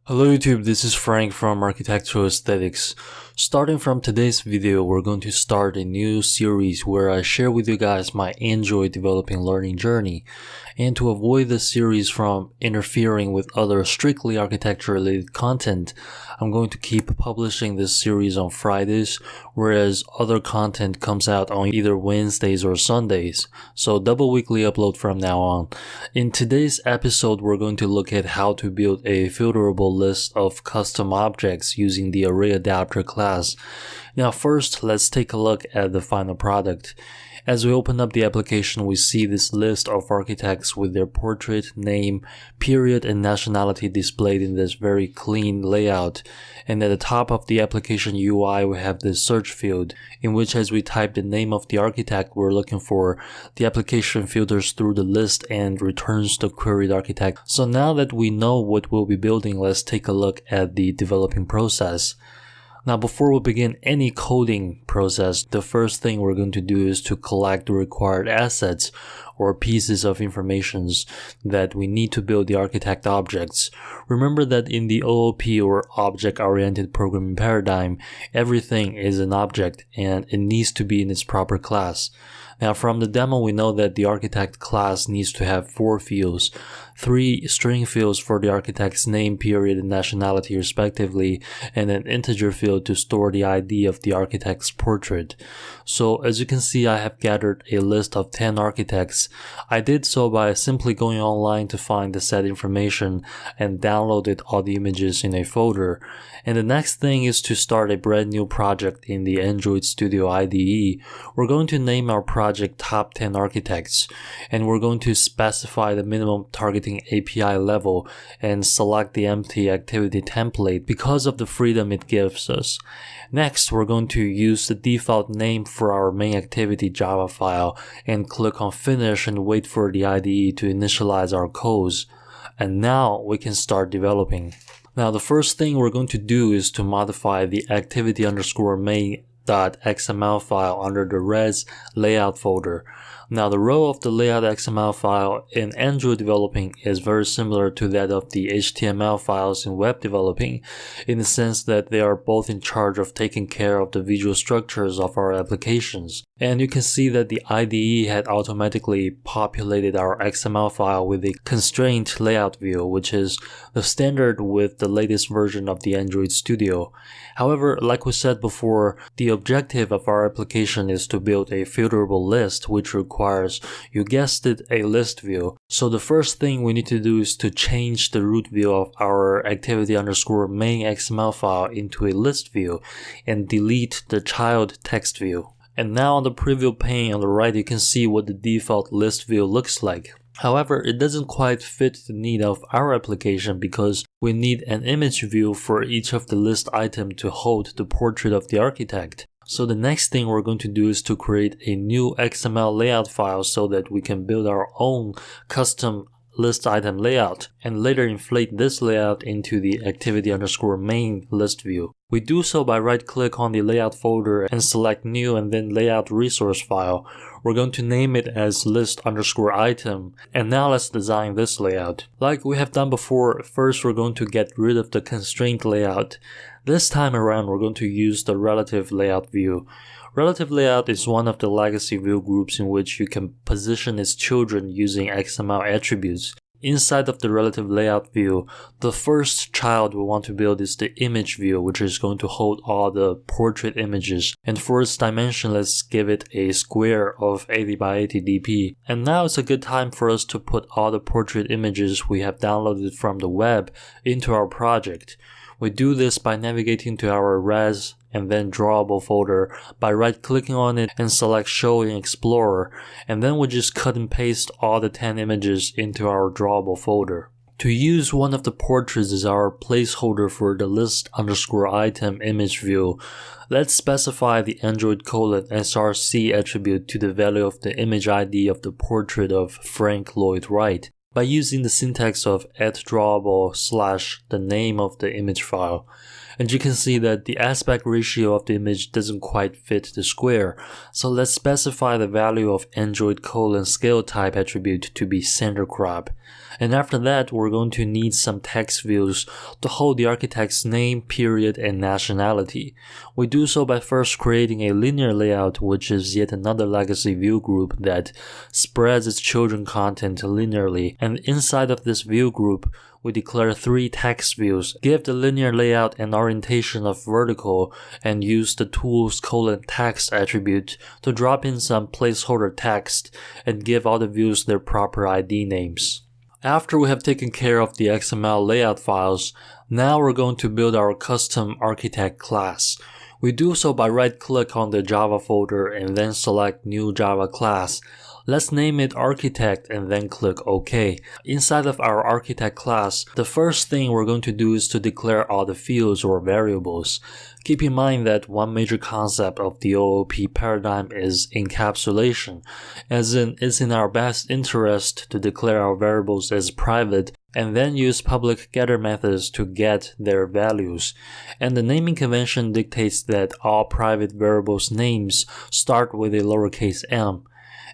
Hello YouTube, this is Frank from Architectural Aesthetics. Starting from today's video, we're going to start a new series where I share with you guys my Android developing learning journey. And to avoid this series from interfering with other strictly architecture related content, I'm going to keep publishing this series on Fridays, whereas other content comes out on either Wednesdays or Sundays. So double weekly upload from now on. In today's episode, we're going to look at how to build a filterable list of custom objects using the ArrayAdapter class. Now first, let's take a look at the final product. As we open up the application, we see this list of architects with their portrait, name, period, and nationality displayed in this very clean layout. And at the top of the application UI, we have this search field, in which as we type the name of the architect we're looking for, the application filters through the list and returns the queried architect. So now that we know what we'll be building, let's take a look at the developing process. Now before we begin any coding process, the first thing we're going to do is to collect the required assets or pieces of information that we need to build the architect objects. Remember that in the OOP or object-oriented programming paradigm, everything is an object and it needs to be in its proper class. Now from the demo, we know that the architect class needs to have 4 fields, 3 string fields for the architect's name, period, and nationality respectively, and an integer field to store the ID of the architect's portrait. So as you can see, I have gathered a list of 10 architects. I did so by simply going online to find the set information and downloaded all the images in a folder. And the next thing is to start a brand new project in the Android Studio IDE. We're going to name our project Top 10 Architects, and we're going to specify the minimum targeting API level and select the empty activity template because of the freedom it gives us. Next, we're going to use the default name for our main activity Java file and click on Finish and wait for the IDE to initialize our codes. And now we can start developing. Now the first thing we're going to do is to modify the activity_main.xml file under the res layout folder. Now the role of the layout XML file in Android developing is very similar to that of the HTML files in web developing, in the sense that they are both in charge of taking care of the visual structures of our applications. And you can see that the IDE had automatically populated our XML file with a constraint layout view, which is the standard with the latest version of the Android Studio. However, like we said before, the objective of our application is to build a filterable list, which requires, you guessed it, a list view. So the first thing we need to do is to change the root view of our activity_main XML file into a list view and delete the child text view. And now on the preview pane on the right, you can see what the default list view looks like. However, it doesn't quite fit the need of our application because we need an image view for each of the list item to hold the portrait of the architect. So the next thing we're going to do is to create a new XML layout file so that we can build our own custom list item layout and later inflate this layout into the activity_main list view. We do so by right-click on the layout folder and select new and then layout resource file. We're going to name it as list_item. And now let's design this layout. Like we have done before, first we're going to get rid of the constraint layout. This time around we're going to use the relative layout view. Relative layout is one of the legacy view groups in which you can position its children using XML attributes. Inside of the relative layout view, the first child we want to build is the image view, which is going to hold all the portrait images. And for its dimension, let's give it a square of 80 by 80 dp. And now it's a good time for us to put all the portrait images we have downloaded from the web into our project. We do this by navigating to our res and then drawable folder by right-clicking on it and select show in Explorer, and then we just cut and paste all the 10 images into our drawable folder. To use one of the portraits as our placeholder for the list_item image view, let's specify the Android::src attribute to the value of the image ID of the portrait of Frank Lloyd Wright. by using the syntax of @drawable / the name of the image file. And you can see that the aspect ratio of the image doesn't quite fit the square. So let's specify the value of Android scale type attribute to be center crop. And after that, we're going to need some text views to hold the architect's name, period, and nationality. We do so by first creating a linear layout, which is yet another legacy view group that spreads its children content linearly. And inside of this view group, we declare 3 text views, give the linear layout an orientation of vertical, and use the tools :text attribute to drop in some placeholder text and give all the views their proper ID names. After we have taken care of the XML layout files, now we're going to build our custom architect class. We do so by right-click on the Java folder and then select New Java Class. Let's name it Architect and then click OK. Inside of our Architect class, the first thing we're going to do is to declare all the fields or variables. Keep in mind that one major concept of the OOP paradigm is encapsulation, as in it's in our best interest to declare our variables as private and then use public getter methods to get their values. And the naming convention dictates that all private variables names start with a lowercase m.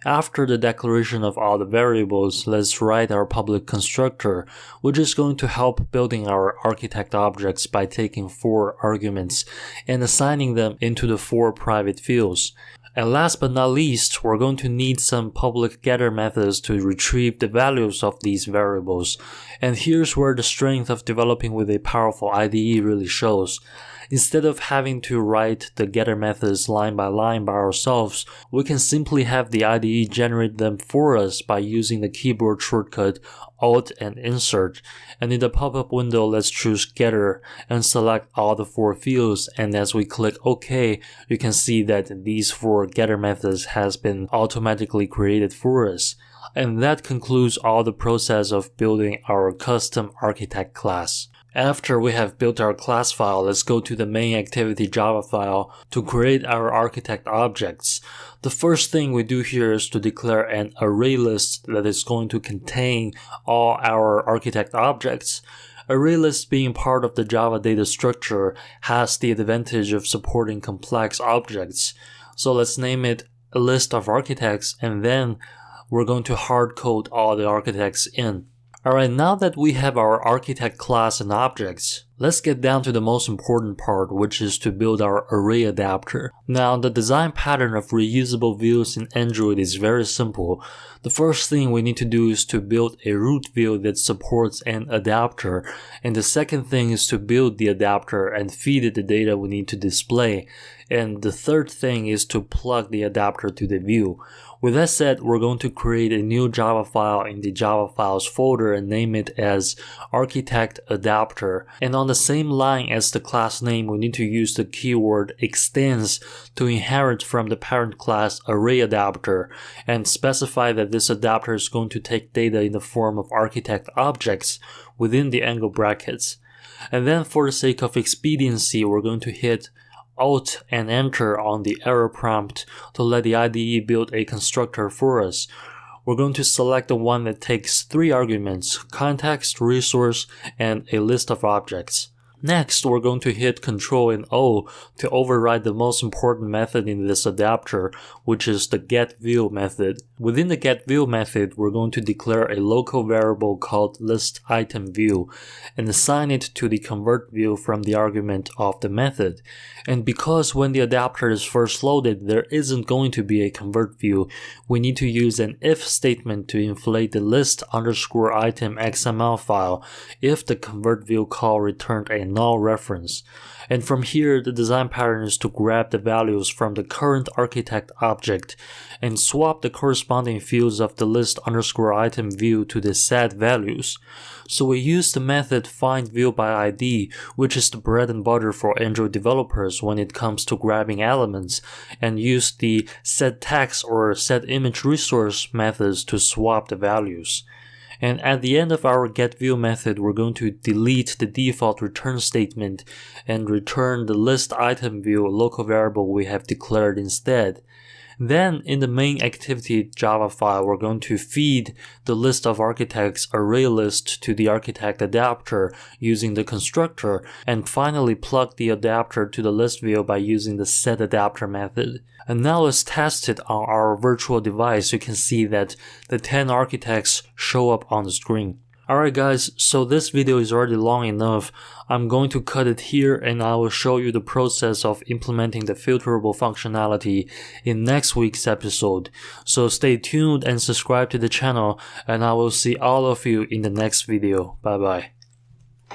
After the declaration of all the variables, let's write our public constructor, which is going to help building our architect objects by taking 4 arguments and assigning them into the 4 private fields. And last but not least, we're going to need some public getter methods to retrieve the values of these variables. And here's where the strength of developing with a powerful IDE really shows. Instead of having to write the getter methods line by ourselves, we can simply have the IDE generate them for us by using the keyboard shortcut Alt and Insert. And in the pop-up window, let's choose Getter and select all the 4 fields. And as we click OK, you can see that these 4 getter methods has been automatically created for us. And that concludes all the process of building our custom architect class. After we have built our class file, let's go to the main activity Java file to create our architect objects. The first thing we do here is to declare an array list that is going to contain all our architect objects. Array list being part of the Java data structure has the advantage of supporting complex objects. So let's name it a list of architects, and then we're going to hard code all the architects in. Alright, now that we have our architect class and objects, let's get down to the most important part, which is to build our array adapter. Now, the design pattern of reusable views in Android is very simple. The first thing we need to do is to build a root view that supports an adapter, and the second thing is to build the adapter and feed it the data we need to display, and the third thing is to plug the adapter to the view. With that said, we're going to create a new Java file in the Java files folder and name it as architect adapter. And on the same line as the class name, we need to use the keyword extends to inherit from the parent class ArrayAdapter and specify that this adapter is going to take data in the form of architect objects within the angle brackets. And then for the sake of expediency, we're going to hit Alt and Enter on the error prompt to let the IDE build a constructor for us. We're going to select the one that takes 3 arguments: context, resource, and a list of objects. Next, we're going to hit Ctrl and O to override the most important method in this adapter, which is the getView method. Within the getView method, we're going to declare a local variable called listItemView and assign it to the convert view from the argument of the method. And because when the adapter is first loaded, there isn't going to be a convert view, we need to use an if statement to inflate the list_item XML file if the convert view call returned a null reference. And from here, the design pattern is to grab the values from the current architect object and swap the corresponding fields of the list_item view to the set values. So we use the method findViewById, which is the bread and butter for Android developers when it comes to grabbing elements, and use the setText or setImageResource methods to swap the values. And at the end of our getView method, we're going to delete the default return statement and return the listItemView local variable we have declared instead. Then in the main activity Java file, we're going to feed the list of architects array list to the architect adapter using the constructor, and finally plug the adapter to the list view by using the setAdapter method. And now let's test it on our virtual device. You can see that the 10 architects show up on the screen. Alright guys, so this video is already long enough. I'm going to cut it here and I will show you the process of implementing the filterable functionality in next week's episode. So stay tuned and subscribe to the channel, and I will see all of you in the next video. Bye bye.